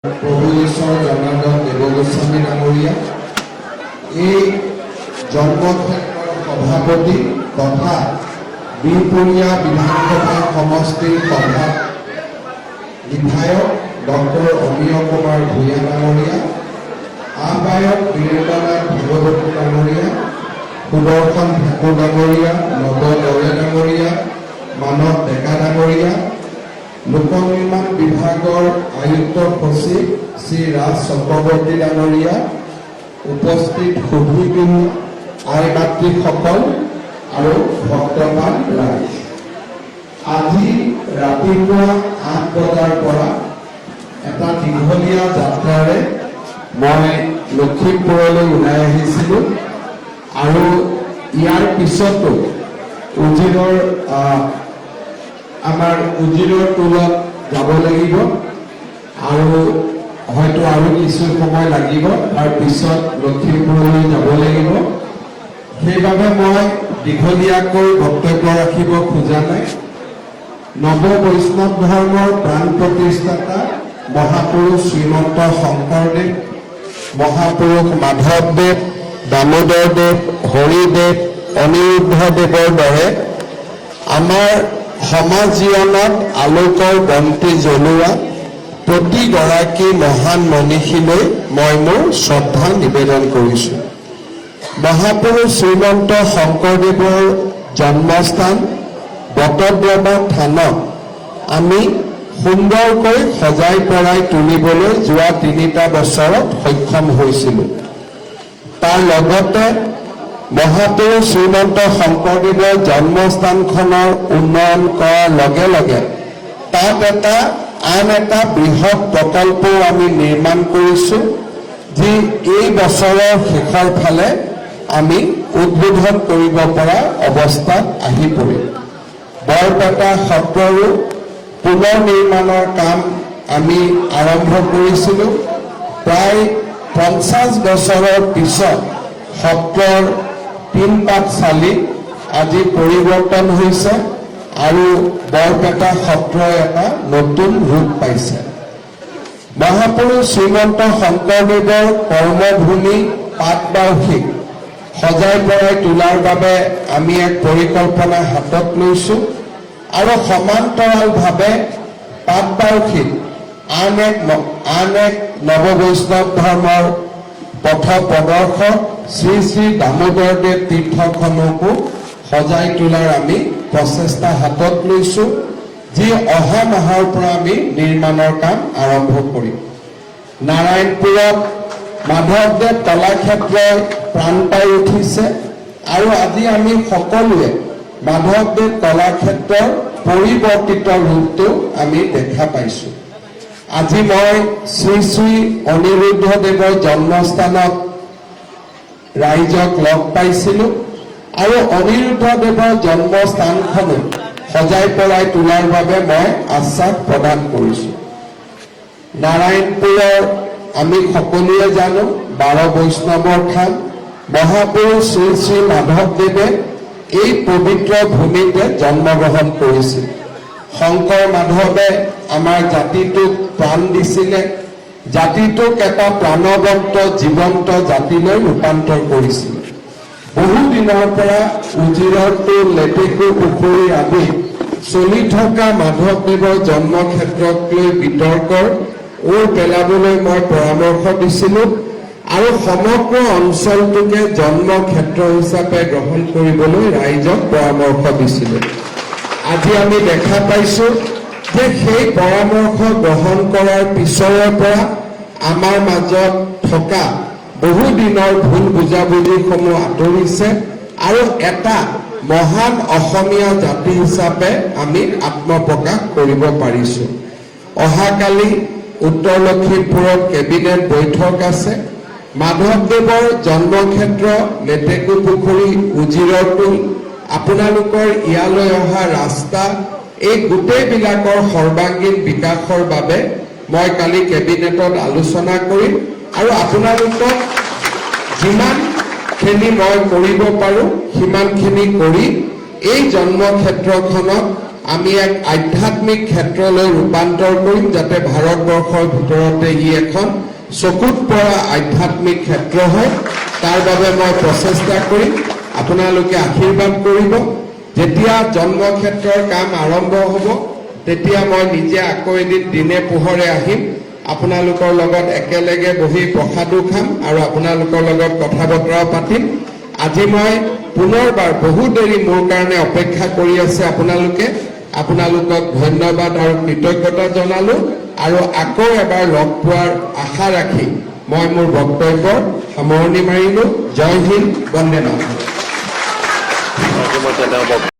প্ৰভু ঈশ্বৰ জনাৰ্দন দেৱগোস্বামী ডাঙৰীয়া এই জন্মক্ষেত্ৰৰ সভাপতি তথা বিহপুৰীয়া বিধানসভা সমষ্টিৰ সভা বিধায়ক ডক্টৰ অমিয় কুমাৰ ভূঞা ডাঙৰীয়া, আহ্বায়ক বীৰেন্দ্ৰনাথ ভাগৱতী ডাঙৰীয়া, সুদৰ্শন ঠাকুৰ ডাঙৰীয়া, নৱ দৰে ডাঙৰীয়া, মানৱ ডেকা ডাঙৰীয়া, লোক নিৰ্মাণ বিভাগৰ আয়ুক্ত সচিব শ্ৰী ৰাজ চক্ৰৱৰ্তী ডাঙৰীয়া, উপস্থিত সুধীবৃন্দ, আই মাতৃসকল আৰু ভক্তবান ৰাইজ, আজি ৰাতিপুৱা 8 বজাৰ পৰা এটা দীঘলীয়া যাত্ৰাৰে মই লখিমপুৰলৈ ওলাই আহিছিলোঁ আৰু ইয়াৰ পিছতো উজিৰৰ আমাৰ উজিৰৰ টোলত যাব লাগিব আৰু হয়তো আৰু কিছু সময় লাগিব, তাৰ পিছত লখিমপুৰলৈ যাব লাগিব। সেইবাবে মই দীঘলীয়াকৈ বক্তব্য ৰাখিব খোজা নাই। নৱ বৈষ্ণৱ ধৰ্মৰ প্ৰাণ প্ৰতিষ্ঠাতা মহাপুৰুষ শ্ৰীমন্ত শংকৰদেৱ, মহাপুৰুষ মাধৱদেৱ, দামোদৰদেৱ, হৰিদেৱ, অনিৰুদ্ধদেৱৰ দৰে আমাৰ সমাজ জীৱনত আলোকৰ বন্তি জ্বলোৱা প্ৰতিগৰাকী মহান মনীষীলৈ মই মোৰ শ্ৰদ্ধা নিবেদন কৰিছোঁ। মহাপুৰুষ শ্ৰীমন্ত শংকৰদেৱৰ জন্মস্থান বটদ্ৰৱা থানক আমি সুন্দৰকৈ সজাই পৰাই তুলিবলৈ যোৱা 3টা বছৰত সক্ষম হৈছিলোঁ। তাৰ লগতে মহাপুৰুষ শ্ৰীমন্ত শংকৰদেৱৰ জন্মস্থানখনৰ উন্নয়ন কৰাৰ লগে লগে তাত আন এটা বৃহৎ প্ৰকল্পও আমি নিৰ্মাণ কৰিছোঁ, যি এই বছৰৰ শেষৰ ফালে আমি উদ্বোধন কৰিব পৰা অৱস্থাত আহি পৰিম। বৰপেটা সত্ৰৰো পুনৰ নিৰ্মাণৰ কাম আমি আৰম্ভ কৰিছিলোঁ। প্ৰায় 50 বছৰৰ পিছত সত্ৰৰ 3 পাত চালি আজি পৰিৱৰ্তন হৈছে আৰু বৰপেটা সত্ৰই এটা নতুন ৰূপ পাইছে। মহাপুৰুষ শ্ৰীমন্ত শংকৰদেৱৰ কৰ্মভূমি পাটবাউসীক সজাই পৰাই তোলাৰ বাবে আমি এক পৰিকল্পনা হাতত লৈছোঁ আৰু সমান্তৰালভাৱে পাটবাউসীত আন এক নৱবৈষ্ণৱ ধৰ্মৰ পথ প্ৰদৰ্শক শ্ৰী শ্ৰী দামোদৰদেৱ তীৰ্থখনকো সজাই তোলাৰ আমি প্ৰচেষ্টা হাতত লৈছোঁ, যি অহা মাহৰ পৰা আমি নিৰ্মাণৰ কাম আৰম্ভ কৰিম। নাৰায়ণপুৰত মাধৱদেৱ কলাক্ষেত্ৰই প্ৰাণ পাই উঠিছে আৰু আজি আমি সকলোৱে মাধৱদেৱ কলাক্ষেত্ৰৰ পৰিৱৰ্তিত ৰূপটো আমি দেখা পাইছোঁ। আজি মই শ্ৰী শ্ৰী অনিৰুদ্ধদেৱৰ জন্মস্থানত ৰাইজক লগ পাইছিলোঁ আৰু অনিৰুদ্ধদেৱৰ জন্মস্থানখনো সজাই পৰাই তোলাৰ বাবে মই আশ্বাস প্ৰদান কৰিছোঁ। নাৰায়ণপুৰৰ আমি সকলোৱে জানো 12 বৈষ্ণৱৰ থান। মহাপুৰুষ শ্ৰী শ্ৰী মাধৱদেৱে এই পবিত্ৰ ভূমিতে জন্মগ্ৰহণ কৰিছিল। শংকৰ মাধৱে আমাৰ জাতিটোক প্ৰাণ দিছিলে, জাতিটোক এটা প্ৰাণৱন্ত জীৱন্ত জাতিলৈ ৰূপান্তৰ কৰিছিল। বহু দিনৰ পৰা উজিৰৰ টোল, লেটেকু পুখুৰী আদি চলি থকা মাধৱদেৱৰ জন্মক্ষেত্ৰক লৈ বিতৰ্কৰ ওৰ পেলাবলৈ মই পৰামৰ্শ দিছিলোঁ আৰু সমগ্ৰ অঞ্চলটোকে জন্মক্ষেত্ৰ হিচাপে গ্ৰহণ কৰিবলৈ ৰাইজক পৰামৰ্শ দিছিলোঁ। আজি আমি দেখা পাইছোঁ যে সেই পৰামৰ্শ গ্ৰহণ কৰাৰ পিছৰে পৰা আমাৰ মাজত থকা বহু দিনৰ ভুল বুজাবুজিসমূহ আঁতৰিছে আৰু এটা মহান অসমীয়া জাতি হিচাপে আমি আত্মপ্ৰকাশ কৰিব পাৰিছোঁ। অহাকালি উত্তৰ লখিমপুৰত কেবিনেট বৈঠক আছে। মাধৱদেৱৰ জন্মক্ষেত্ৰ, লেটেকু পুখুৰী, উজিৰৰ টোল, আপোনালোকৰ ইয়ালৈ অহা ৰাস্তা, এই গোটেইবিলাকৰ সৰ্বাংগীন বিকাশৰ বাবে মই কালি কেবিনেটত আলোচনা কৰিম আৰু আপোনালোকক যিমানখিনি মই কৰিব পাৰোঁ সিমানখিনি কৰি এই জন্মক্ষেত্ৰখনক আমি এক আধ্যাত্মিক ক্ষেত্ৰলৈ ৰূপান্তৰ কৰিম, যাতে ভাৰতবৰ্ষৰ ভিতৰতে ই এখন চকুত পৰা আধ্যাত্মিক ক্ষেত্ৰ হয়। তাৰ বাবে মই প্ৰচেষ্টা কৰিম, আপোনালোকে আশীৰ্বাদ কৰিব। যেতিয়া জন্মক্ষেত্ৰৰ কাম আৰম্ভ হ'ব, তেতিয়া মই নিজে আকৌ এদিন দিনে পোহৰে আহিম, আপোনালোকৰ লগত একেলগে বহি প্ৰসাদো খাম আৰু আপোনালোকৰ লগত কথা বতৰা পাতিম। আজি মই পুনৰবাৰ বহু দেৰি মোৰ কাৰণে অপেক্ষা কৰি আছে আপোনালোকক ধন্যবাদ আৰু কৃতজ্ঞতা জনালো আৰু আকৌ এবাৰ লগ পোৱাৰ আশা ৰাখি মই মোৰ বক্তব্যৰ সামৰণি মাৰিলো। জয় হিন্দ, বন্দে মাতৰম।